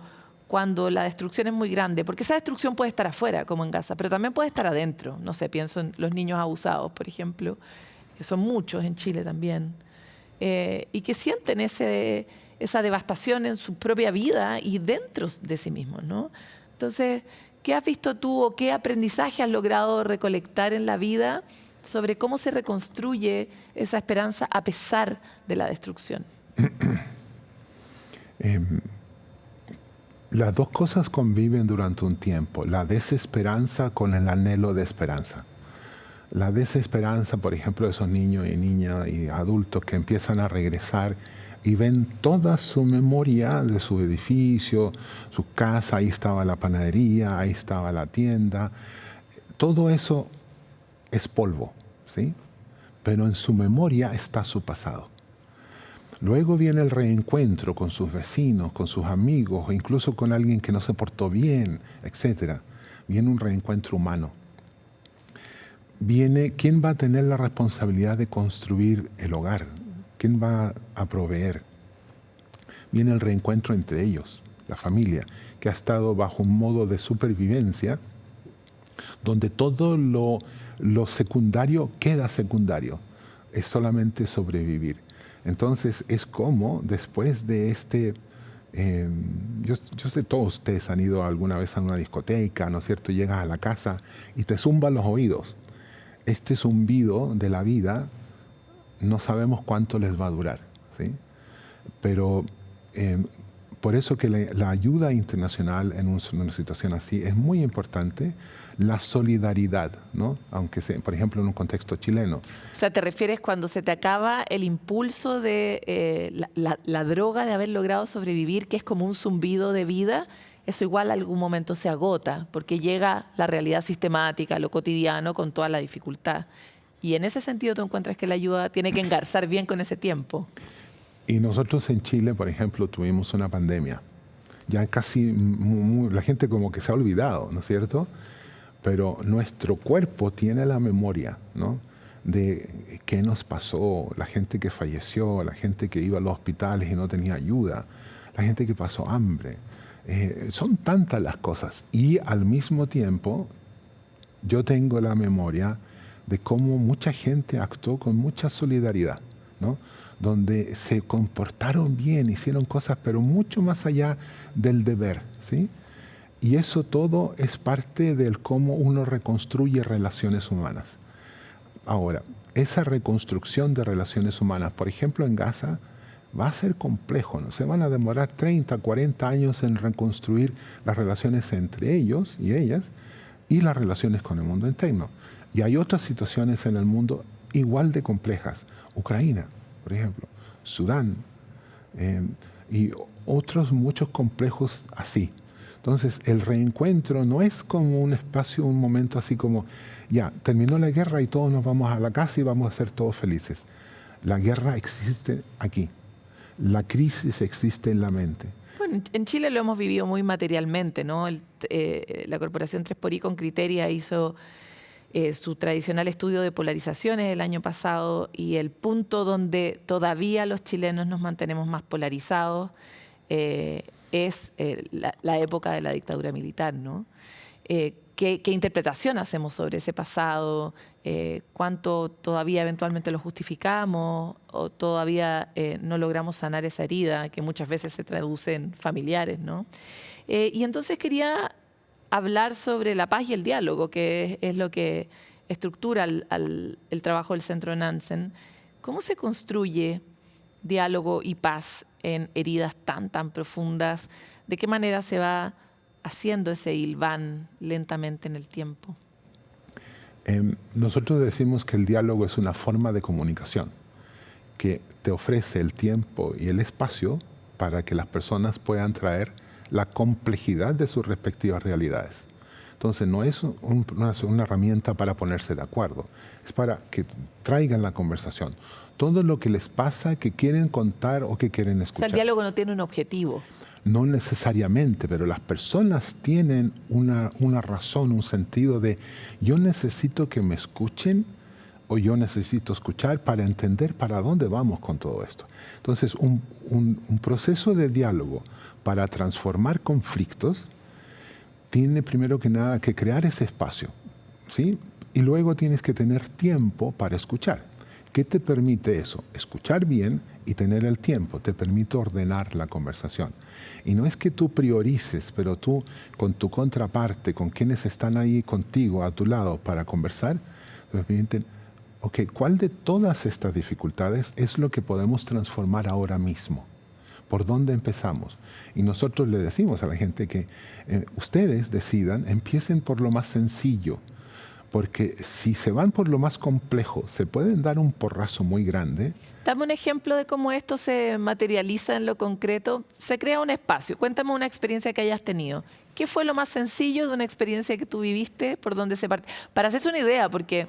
cuando la destrucción es muy grande, porque esa destrucción puede estar afuera, como en Gaza, pero también puede estar adentro. No sé, pienso en los niños abusados, por ejemplo, que son muchos en Chile también, y que sienten esa devastación en su propia vida y dentro de sí mismos, ¿no? Entonces, ¿qué has visto tú o qué aprendizaje has logrado recolectar en la vida sobre cómo se reconstruye esa esperanza a pesar de la destrucción? Las dos cosas conviven durante un tiempo, la desesperanza con el anhelo de esperanza. La desesperanza, por ejemplo, de esos niños y niñas y adultos que empiezan a regresar y ven toda su memoria de su edificio, su casa, ahí estaba la panadería, ahí estaba la tienda. Todo eso es polvo, ¿sí? Pero en su memoria está su pasado. Luego viene el reencuentro con sus vecinos, con sus amigos, incluso con alguien que no se portó bien, etc. Viene un reencuentro humano. Viene quién va a tener la responsabilidad de construir el hogar, quién va a proveer. Viene el reencuentro entre ellos, la familia, que ha estado bajo un modo de supervivencia donde todo lo secundario queda secundario, es solamente sobrevivir. Entonces es como después de yo sé, todos ustedes han ido alguna vez a una discoteca, ¿no es cierto? Llegas a la casa y te zumban los oídos. Este zumbido de la vida no sabemos cuánto les va a durar, ¿sí? Pero por eso que la ayuda internacional en una situación así es muy importante, la solidaridad, ¿no? Aunque sea, por ejemplo, en un contexto chileno. O sea, ¿te refieres cuando se te acaba el impulso de la droga de haber logrado sobrevivir, que es como un zumbido de vida? Eso igual algún momento se agota, porque llega la realidad sistemática, lo cotidiano, con toda la dificultad. Y en ese sentido, ¿tú encuentras que la ayuda tiene que engarzar bien con ese tiempo? Y nosotros en Chile, por ejemplo, tuvimos una pandemia. Ya casi la gente como que se ha olvidado, ¿no es cierto? Pero nuestro cuerpo tiene la memoria, ¿no? De qué nos pasó, la gente que falleció, la gente que iba a los hospitales y no tenía ayuda, la gente que pasó hambre. Son tantas las cosas. Y al mismo tiempo, yo tengo la memoria de cómo mucha gente actuó con mucha solidaridad, ¿no? Donde se comportaron bien, hicieron cosas, pero mucho más allá del deber, ¿sí? Y eso todo es parte del cómo uno reconstruye relaciones humanas. Ahora, esa reconstrucción de relaciones humanas, por ejemplo en Gaza, va a ser complejo, ¿no? Se van a demorar 30, 40 años en reconstruir las relaciones entre ellos y ellas y las relaciones con el mundo interno. Y hay otras situaciones en el mundo igual de complejas. Ucrania, por ejemplo, Sudán y otros muchos complejos así. Entonces, el reencuentro no es como un espacio, un momento así como, ya, terminó la guerra y todos nos vamos a la casa y vamos a ser todos felices. La guerra existe aquí. La crisis existe en la mente. Bueno, en Chile lo hemos vivido muy materialmente, ¿no? La Corporación 3xI con Criteria hizo su tradicional estudio de polarizaciones el año pasado y el punto donde todavía los chilenos nos mantenemos más polarizados es la época de la dictadura militar, ¿no? ¿qué interpretación hacemos sobre ese pasado? ¿Cuánto todavía eventualmente lo justificamos o todavía no logramos sanar esa herida que muchas veces se traduce en familiares, ¿no? Y entonces quería hablar sobre la paz y el diálogo, que es lo que estructura el trabajo del Centro Nansen. ¿Cómo se construye diálogo y paz en heridas tan profundas? ¿De qué manera se va haciendo ese hilván lentamente en el tiempo? Nosotros decimos que el diálogo es una forma de comunicación que te ofrece el tiempo y el espacio para que las personas puedan traer la complejidad de sus respectivas realidades. Entonces no es una herramienta para ponerse de acuerdo, es para que traigan la conversación. Todo lo que les pasa, que quieren contar o que quieren escuchar. O sea, el diálogo no tiene un objetivo. No necesariamente, pero las personas tienen una razón, un sentido de yo necesito que me escuchen o yo necesito escuchar para entender para dónde vamos con todo esto. Entonces, un proceso de diálogo para transformar conflictos tiene primero que nada que crear ese espacio, ¿sí? Y luego tienes que tener tiempo para escuchar. ¿Qué te permite eso? Escuchar bien y tener el tiempo. Te permite ordenar la conversación. Y no es que tú priorices, pero tú con tu contraparte, con quienes están ahí contigo, a tu lado, para conversar, te permiten, ok, ¿cuál de todas estas dificultades es lo que podemos transformar ahora mismo? ¿Por dónde empezamos? Y nosotros le decimos a la gente que ustedes decidan, empiecen por lo más sencillo. Porque si se van por lo más complejo, se pueden dar un porrazo muy grande. Dame un ejemplo de cómo esto se materializa en lo concreto. Se crea un espacio. Cuéntame una experiencia que hayas tenido. ¿Qué fue lo más sencillo de una experiencia que tú viviste? ¿Por dónde se parte? Para hacerse una idea, porque,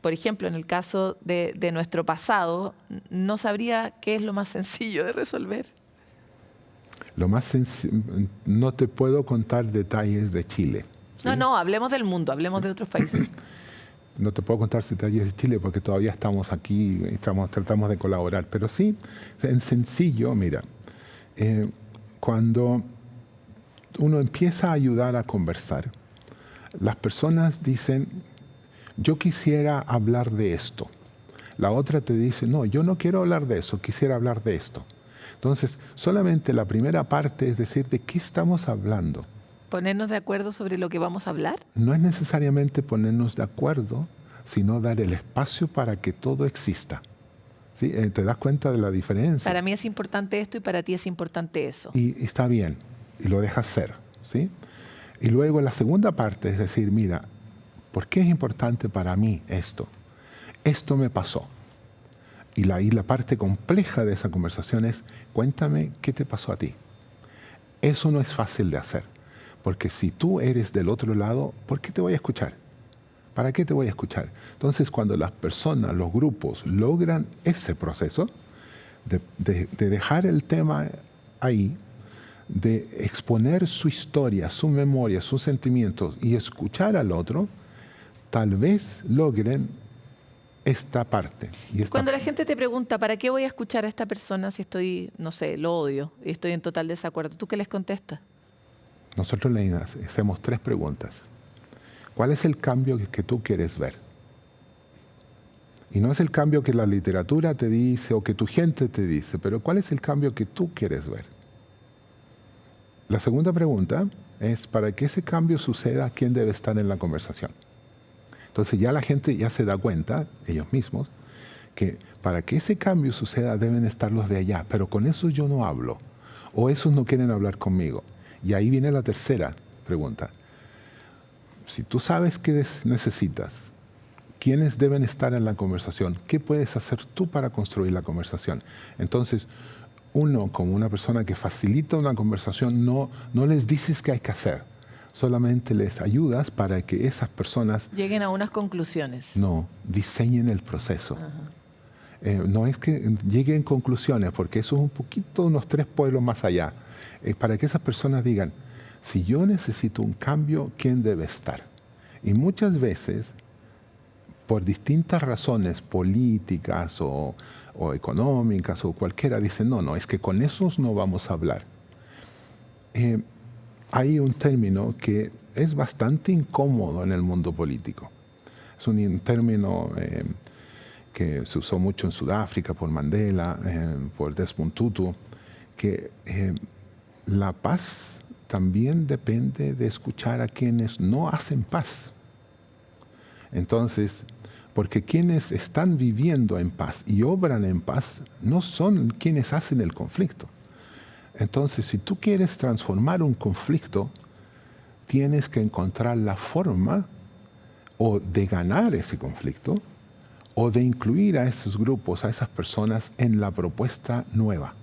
por ejemplo, en el caso de nuestro pasado, no sabría qué es lo más sencillo de resolver. Lo más sencillo, no te puedo contar detalles de Chile. ¿Sí? No, hablemos del mundo, hablemos de otros países. No te puedo contar detalles de Chile porque todavía estamos aquí, tratamos de colaborar. Pero sí, en sencillo, mira, cuando uno empieza a ayudar a conversar, las personas dicen, yo quisiera hablar de esto. La otra te dice, no, yo no quiero hablar de eso, quisiera hablar de esto. Entonces, solamente la primera parte es decir, ¿de qué estamos hablando? ¿Ponernos de acuerdo sobre lo que vamos a hablar? No es necesariamente ponernos de acuerdo, sino dar el espacio para que todo exista. ¿Sí? ¿Te das cuenta de la diferencia? Para mí es importante esto y para ti es importante eso. Y está bien, y lo dejas ser. ¿Sí? Y luego la segunda parte es decir, mira, ¿por qué es importante para mí esto? Esto me pasó. Y la parte compleja de esa conversación es, cuéntame qué te pasó a ti. Eso no es fácil de hacer. Porque si tú eres del otro lado, ¿por qué te voy a escuchar? ¿Para qué te voy a escuchar? Entonces, cuando las personas, los grupos, logran ese proceso de dejar el tema ahí, de exponer su historia, su memoria, sus sentimientos y escuchar al otro, tal vez logren esta parte. Cuando la gente te pregunta, ¿para qué voy a escuchar a esta persona si estoy, no sé, lo odio y estoy en total desacuerdo? ¿Tú qué les contestas? Nosotros le hacemos 3 preguntas. ¿Cuál es el cambio que tú quieres ver? Y no es el cambio que la literatura te dice o que tu gente te dice, pero ¿cuál es el cambio que tú quieres ver? La segunda pregunta es, para que ese cambio suceda, ¿quién debe estar en la conversación? Entonces ya la gente ya se da cuenta, ellos mismos, que para que ese cambio suceda deben estar los de allá, pero con esos yo no hablo, o esos no quieren hablar conmigo. Y ahí viene la tercera pregunta. Si tú sabes qué necesitas, quiénes deben estar en la conversación, ¿qué puedes hacer tú para construir la conversación? Entonces, uno, como una persona que facilita una conversación, no les dices qué hay que hacer, solamente les ayudas para que esas personas lleguen a unas conclusiones. No, diseñen el proceso. No es que lleguen conclusiones, porque eso es un poquito, unos 3 pueblos más allá. Para que esas personas digan, si yo necesito un cambio, ¿quién debe estar? Y muchas veces, por distintas razones políticas o económicas o cualquiera, dicen, no, es que con esos no vamos a hablar. hay un término que es bastante incómodo en el mundo político. Es un término que se usó mucho en Sudáfrica por Mandela, por Desmond Tutu, que la paz también depende de escuchar a quienes no hacen paz. Entonces, porque quienes están viviendo en paz y obran en paz no son quienes hacen el conflicto. Entonces, si tú quieres transformar un conflicto, tienes que encontrar la forma o de ganar ese conflicto o de incluir a esos grupos, a esas personas en la propuesta nueva.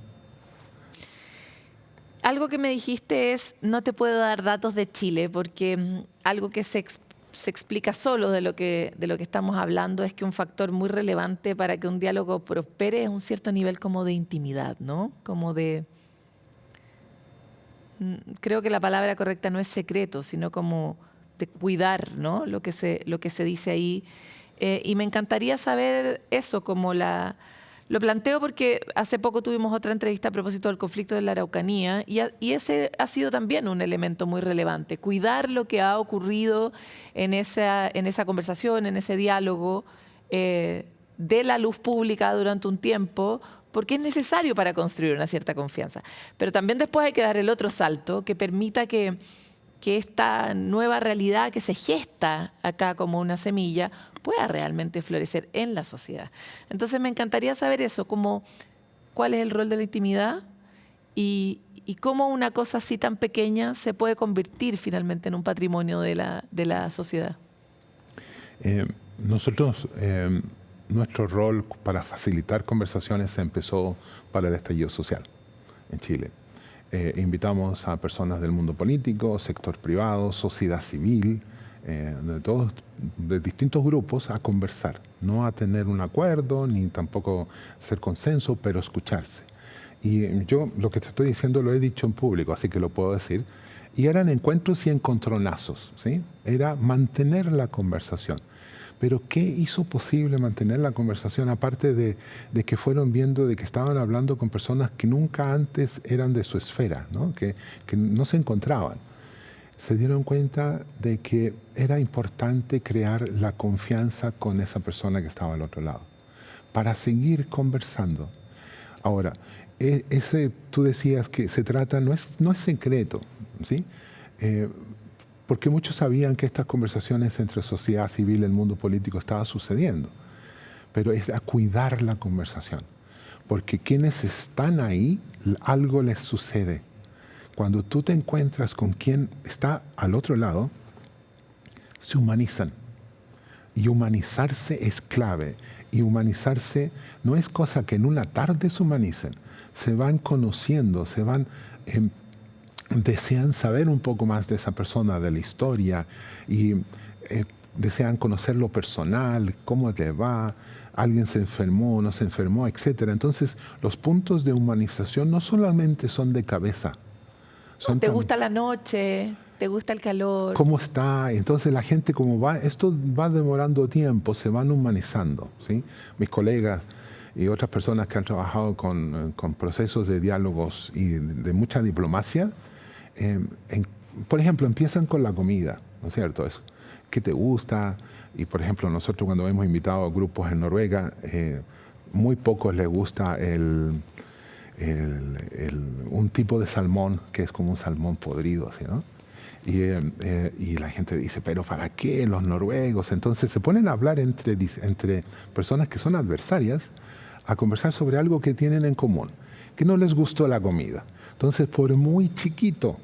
Algo que me dijiste es, no te puedo dar datos de Chile, porque algo que se explica solo de lo que estamos hablando es que un factor muy relevante para que un diálogo prospere es un cierto nivel como de intimidad, ¿no? Como de... Creo que la palabra correcta no es secreto, sino como de cuidar, ¿no? lo que se dice ahí. Y me encantaría saber eso, como lo planteo porque hace poco tuvimos otra entrevista a propósito del conflicto de la Araucanía y ese ha sido también un elemento muy relevante. Cuidar lo que ha ocurrido en esa conversación, en ese diálogo, de la luz pública durante un tiempo, porque es necesario para construir una cierta confianza. Pero también después hay que dar el otro salto que permita que esta nueva realidad que se gesta acá como una semilla pueda realmente florecer en la sociedad. Entonces me encantaría saber eso, como cuál es el rol de la intimidad y cómo una cosa así tan pequeña se puede convertir finalmente en un patrimonio de la sociedad. Nosotros... Nuestro rol para facilitar conversaciones empezó para el estallido social en Chile. Invitamos a personas del mundo político, sector privado, sociedad civil, de distintos grupos a conversar, no a tener un acuerdo ni tampoco hacer consenso, pero escucharse. Y yo lo que te estoy diciendo lo he dicho en público, así que lo puedo decir. Y eran encuentros y encontronazos, ¿sí? Era mantener la conversación. Pero ¿qué hizo posible mantener la conversación? Aparte de que fueron viendo de que estaban hablando con personas que nunca antes eran de su esfera, ¿no? Que no se encontraban. Se dieron cuenta de que era importante crear la confianza con esa persona que estaba al otro lado, para seguir conversando. Ahora, tú decías que se trata, no es secreto, ¿sí? Porque muchos sabían que estas conversaciones entre sociedad civil y el mundo político estaban sucediendo. Pero es a cuidar la conversación. Porque quienes están ahí, algo les sucede. Cuando tú te encuentras con quien está al otro lado, se humanizan. Y humanizarse es clave. Y humanizarse no es cosa que en una tarde se humanicen. Se van conociendo, se van... desean saber un poco más de esa persona, de la historia, y desean conocer lo personal, cómo te va, alguien se enfermó, no se enfermó, etc. Entonces, los puntos de humanización no solamente son de cabeza. ¿Te gusta la noche? ¿Te gusta el calor? ¿Cómo está? Entonces la gente, como va, esto va demorando tiempo, se van humanizando, ¿sí? Mis colegas y otras personas que han trabajado con procesos de diálogos y de mucha diplomacia, por ejemplo, empiezan con la comida, ¿no es cierto? ¿Qué te gusta? Y, por ejemplo, nosotros cuando hemos invitado a grupos en Noruega, muy pocos les gusta un tipo de salmón que es como un salmón podrido, ¿sí, no? Y la gente dice, ¿pero para qué los noruegos? Entonces se ponen a hablar entre personas que son adversarias, a conversar sobre algo que tienen en común, que no les gustó la comida. Entonces, por muy chiquito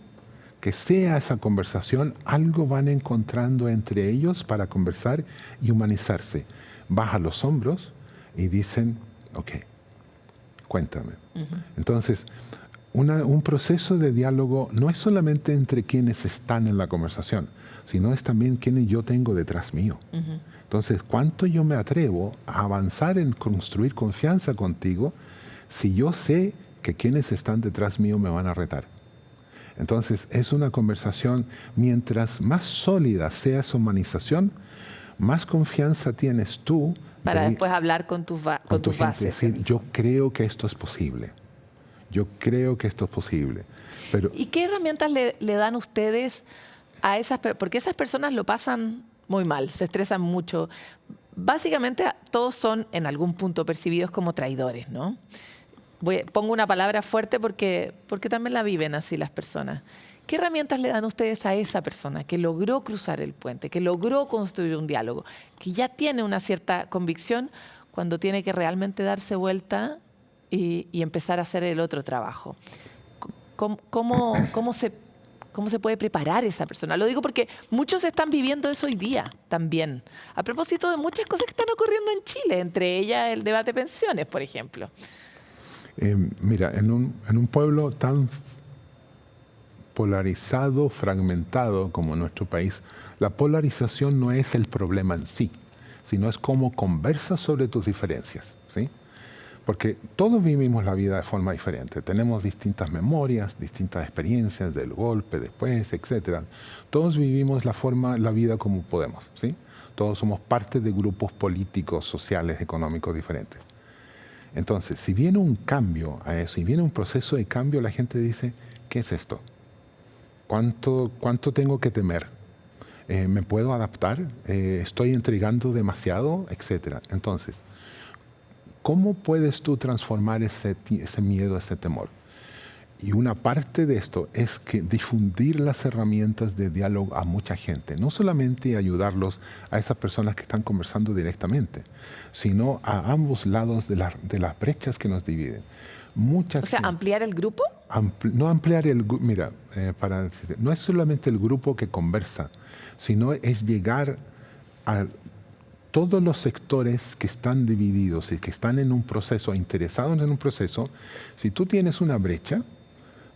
que sea esa conversación, algo van encontrando entre ellos para conversar y humanizarse. Bajan los hombros y dicen, ok, cuéntame. Entonces, un proceso de diálogo no es solamente entre quienes están en la conversación, sino es también quienes yo tengo detrás mío. Entonces, ¿cuánto yo me atrevo a avanzar en construir confianza contigo si yo sé que quienes están detrás mío me van a retar? Entonces, es una conversación, mientras más sólida sea esa humanización, más confianza tienes tú para después hablar con tus bases. Decir, yo creo que esto es posible. Yo creo que esto es posible. Pero ¿y qué herramientas le dan ustedes a esas personas? Porque esas personas lo pasan muy mal, se estresan mucho. Básicamente todos son en algún punto percibidos como traidores, ¿no? Pongo una palabra fuerte porque también la viven así las personas. ¿Qué herramientas le dan ustedes a esa persona que logró cruzar el puente, que logró construir un diálogo, que ya tiene una cierta convicción cuando tiene que realmente darse vuelta y empezar a hacer el otro trabajo? ¿Cómo se puede preparar esa persona? Lo digo porque muchos están viviendo eso hoy día también. A propósito de muchas cosas que están ocurriendo en Chile, entre ellas el debate de pensiones, por ejemplo. Mira, en un pueblo tan polarizado, fragmentado como nuestro país, la polarización no es el problema en sí, sino es cómo conversas sobre tus diferencias, ¿sí? Porque todos vivimos la vida de forma diferente. Tenemos distintas memorias, distintas experiencias del golpe, después, etc. Todos vivimos la vida como podemos, ¿sí? Todos somos parte de grupos políticos, sociales, económicos diferentes. Entonces, si viene un cambio a eso, y viene un proceso de cambio, la gente dice, ¿qué es esto? ¿Cuánto tengo que temer? ¿Me puedo adaptar? ¿Estoy entregando demasiado? Etcétera. Entonces, ¿cómo puedes tú transformar ese miedo, ese temor? Y una parte de esto es que difundir las herramientas de diálogo a mucha gente, no solamente ayudarlos a esas personas que están conversando directamente, sino a ambos lados de las brechas que nos dividen. O sea, ¿ampliar el grupo? No ampliar el grupo, mira, no es solamente el grupo que conversa, sino es llegar a todos los sectores que están divididos y que están en un proceso, interesados en un proceso. Si tú tienes una brecha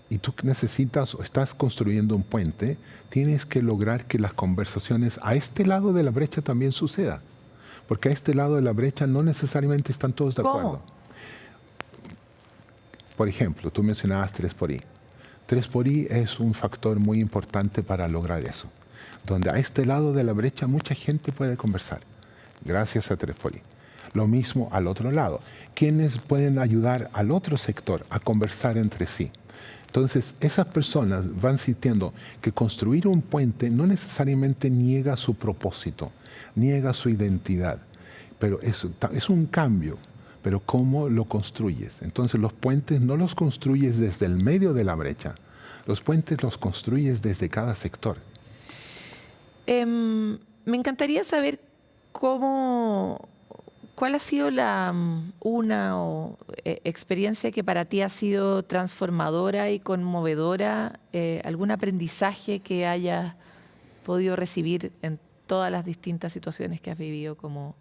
y tú necesitas o estás construyendo un puente, tienes que lograr que las conversaciones a este lado de la brecha también sucedan. Porque a este lado de la brecha no necesariamente están todos de acuerdo. Por ejemplo, tú mencionabas 3xI. 3xI es un factor muy importante para lograr eso. Donde a este lado de la brecha mucha gente puede conversar, gracias a 3xI. Lo mismo al otro lado. ¿Quiénes pueden ayudar al otro sector a conversar entre sí? Entonces, esas personas van sintiendo que construir un puente no necesariamente niega su propósito, niega su identidad, pero es un cambio. Pero ¿cómo lo construyes? Entonces los puentes no los construyes desde el medio de la brecha, los puentes los construyes desde cada sector. Me encantaría saber cuál ha sido experiencia que para ti ha sido transformadora y conmovedora, algún aprendizaje que hayas podido recibir en todas las distintas situaciones que has vivido como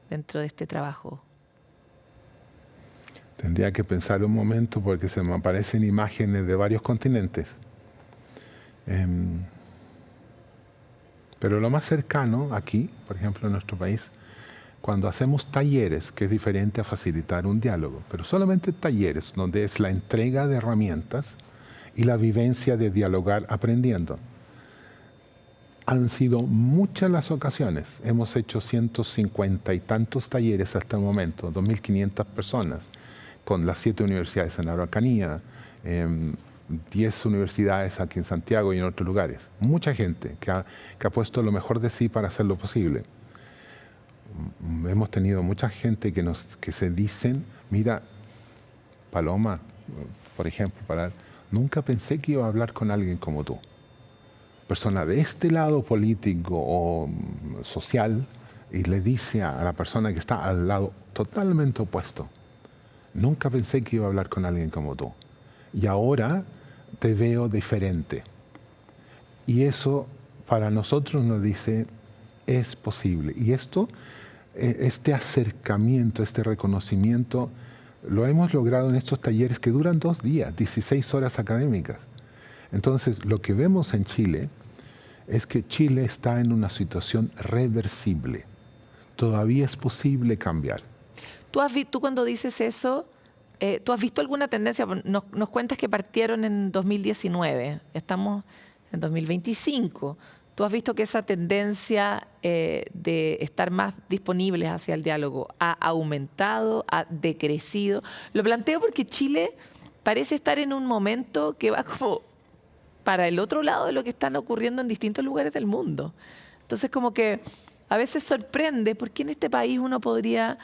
dentro de este trabajo. Tendría que pensar un momento porque se me aparecen imágenes de varios continentes. Pero lo más cercano aquí, por ejemplo en nuestro país, cuando hacemos talleres, que es diferente a facilitar un diálogo, pero solamente talleres donde es la entrega de herramientas y la vivencia de dialogar aprendiendo. Han sido muchas las ocasiones. Hemos hecho 150 y tantos talleres hasta el momento, 2.500 personas. Con las 7 universidades en la Araucanía, 10 universidades aquí en Santiago y en otros lugares. Mucha gente que ha puesto lo mejor de sí para hacer lo posible. Hemos tenido mucha gente que se dicen, mira, Paloma, por ejemplo, nunca pensé que iba a hablar con alguien como tú. Persona de este lado político o social, y le dice a la persona que está al lado totalmente opuesto, nunca pensé que iba a hablar con alguien como tú. Y ahora te veo diferente. Y eso para nosotros nos dice, es posible. Y este acercamiento, este reconocimiento, lo hemos logrado en estos talleres que duran 2 días, 16 horas académicas. Entonces, lo que vemos en Chile es que Chile está en una situación reversible. Todavía es posible cambiar. Tú cuando dices eso, ¿tú has visto alguna tendencia? Nos cuentas que partieron en 2019, estamos en 2025. ¿Tú has visto que esa tendencia de estar más disponibles hacia el diálogo ha aumentado, ha decrecido? Lo planteo porque Chile parece estar en un momento que va como para el otro lado de lo que están ocurriendo en distintos lugares del mundo. Entonces, como que a veces sorprende por qué en este país uno podría,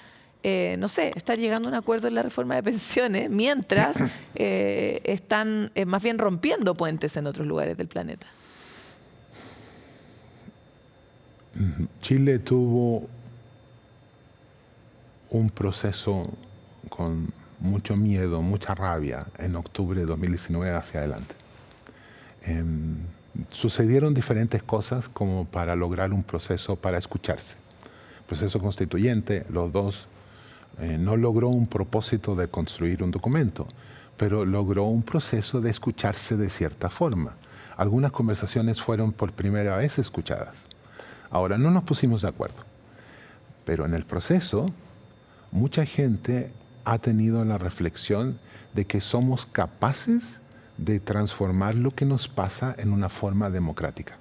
no sé, estar llegando a un acuerdo en la reforma de pensiones mientras están más bien rompiendo puentes en otros lugares del planeta. Chile tuvo un proceso con mucho miedo, mucha rabia en octubre de 2019 hacia adelante. Sucedieron diferentes cosas como para lograr un proceso para escucharse. El proceso constituyente, los dos, no logró un propósito de construir un documento, pero logró un proceso de escucharse de cierta forma. Algunas conversaciones fueron por primera vez escuchadas. Ahora, no nos pusimos de acuerdo, pero en el proceso mucha gente ha tenido la reflexión de que somos capaces de transformar lo que nos pasa en una forma democrática.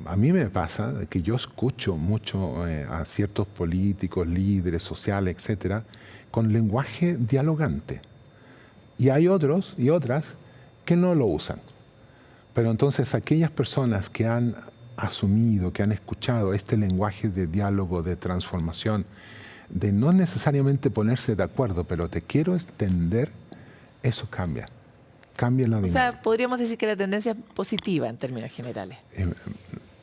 A mí me pasa que yo escucho mucho a ciertos políticos, líderes sociales, etcétera, con lenguaje dialogante. Y hay otros y otras que no lo usan. Pero entonces aquellas personas que han asumido, que han escuchado este lenguaje de diálogo, de transformación, de no necesariamente ponerse de acuerdo, pero te quiero entender, eso cambia. Cambia la dinámica. O sea, podríamos decir que la tendencia es positiva en términos generales.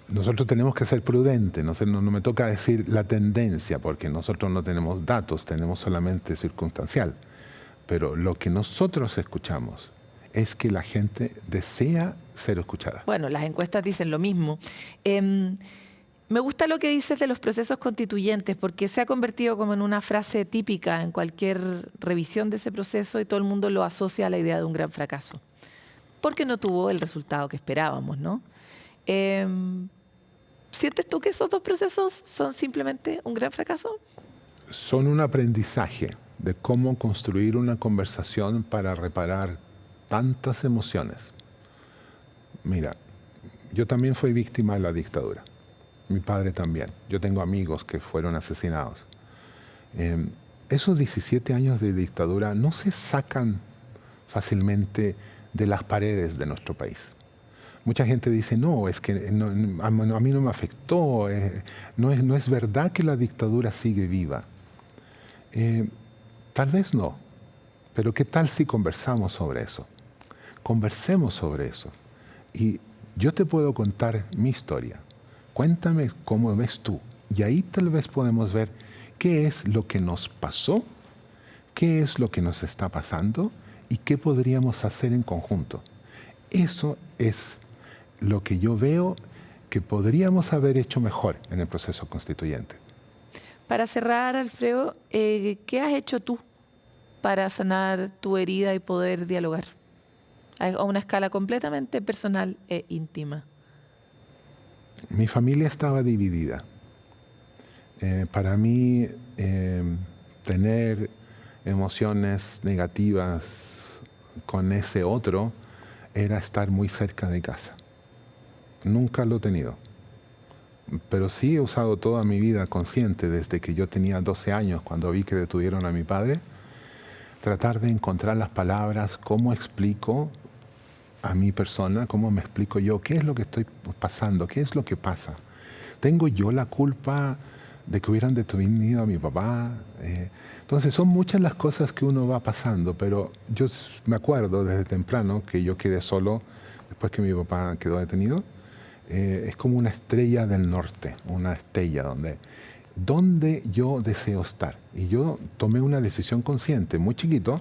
Nosotros tenemos que ser prudentes, no me toca decir la tendencia, porque nosotros no tenemos datos, tenemos solamente circunstancial. Pero lo que nosotros escuchamos es que la gente desea ser escuchada. Bueno, las encuestas dicen lo mismo. Me gusta lo que dices de los procesos constituyentes, porque se ha convertido como en una frase típica en cualquier revisión de ese proceso y todo el mundo lo asocia a la idea de un gran fracaso, porque no tuvo el resultado que esperábamos, ¿no? ¿Sientes tú que esos dos procesos son simplemente un gran fracaso? Son un aprendizaje de cómo construir una conversación para reparar tantas emociones. Mira, yo también fui víctima de la dictadura. Mi padre también. Yo tengo amigos que fueron asesinados. Esos 17 años de dictadura no se sacan fácilmente de las paredes de nuestro país. Mucha gente dice, no, es que a mí no me afectó, no es verdad que la dictadura sigue viva. Tal vez no, pero ¿qué tal si conversamos sobre eso? Conversemos sobre eso. Y yo te puedo contar mi historia. Cuéntame cómo ves tú. Y ahí tal vez podemos ver qué es lo que nos pasó, qué es lo que nos está pasando y qué podríamos hacer en conjunto. Eso es lo que yo veo que podríamos haber hecho mejor en el proceso constituyente. Para cerrar, Alfredo, ¿qué has hecho tú para sanar tu herida y poder dialogar a una escala completamente personal e íntima? Mi familia estaba dividida. Para mí, tener emociones negativas con ese otro era estar muy cerca de casa. Nunca lo he tenido. Pero sí he usado toda mi vida consciente, desde que yo tenía 12 años, cuando vi que detuvieron a mi padre, tratar de encontrar las palabras, cómo explico a mi persona, cómo me explico yo, qué es lo que estoy pasando, qué es lo que pasa. ¿Tengo yo la culpa de que hubieran detenido a mi papá? Entonces son muchas las cosas que uno va pasando, pero yo me acuerdo desde temprano que yo quedé solo después que mi papá quedó detenido. Es como una estrella del norte, una estrella donde yo deseo estar. Y yo tomé una decisión consciente, muy chiquito,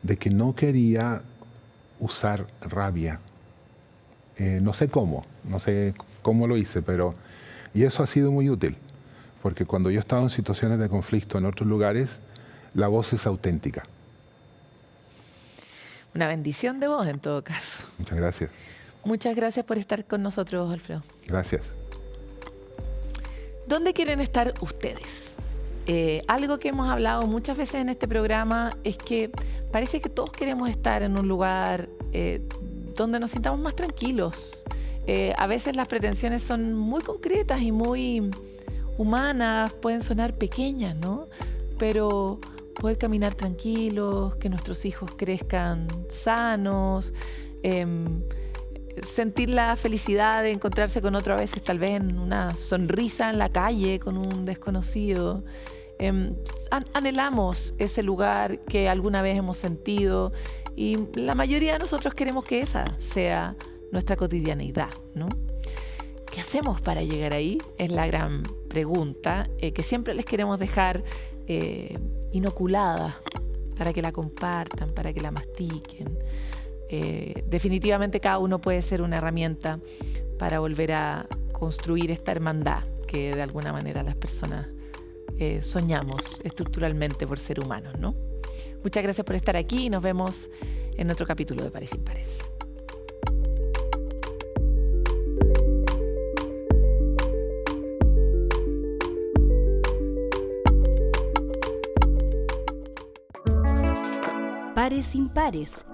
de que no quería usar rabia. No sé cómo lo hice, pero... Y eso ha sido muy útil, porque cuando yo he estado en situaciones de conflicto en otros lugares, la voz es auténtica. Una bendición de voz en todo caso. Muchas gracias. Muchas gracias por estar con nosotros, Alfredo. Gracias. ¿Dónde quieren estar ustedes? Algo que hemos hablado muchas veces en este programa es que parece que todos queremos estar en un lugar donde nos sintamos más tranquilos. A veces las pretensiones son muy concretas y muy humanas, pueden sonar pequeñas, ¿no? Pero poder caminar tranquilos, que nuestros hijos crezcan sanos, sentir la felicidad de encontrarse con otro, a veces tal vez en una sonrisa en la calle con un desconocido. Anhelamos ese lugar que alguna vez hemos sentido y la mayoría de nosotros queremos que esa sea nuestra cotidianeidad, ¿no? ¿Qué hacemos para llegar ahí? Es la gran pregunta que siempre les queremos dejar inoculada para que la compartan, para que la mastiquen. Definitivamente cada uno puede ser una herramienta para volver a construir esta hermandad que de alguna manera las personas soñamos estructuralmente por ser humanos, ¿no? Muchas gracias por estar aquí y nos vemos en otro capítulo de Pares Impares. Pares Impares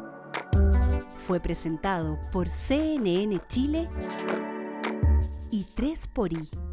fue presentado por CNN Chile y 3xI.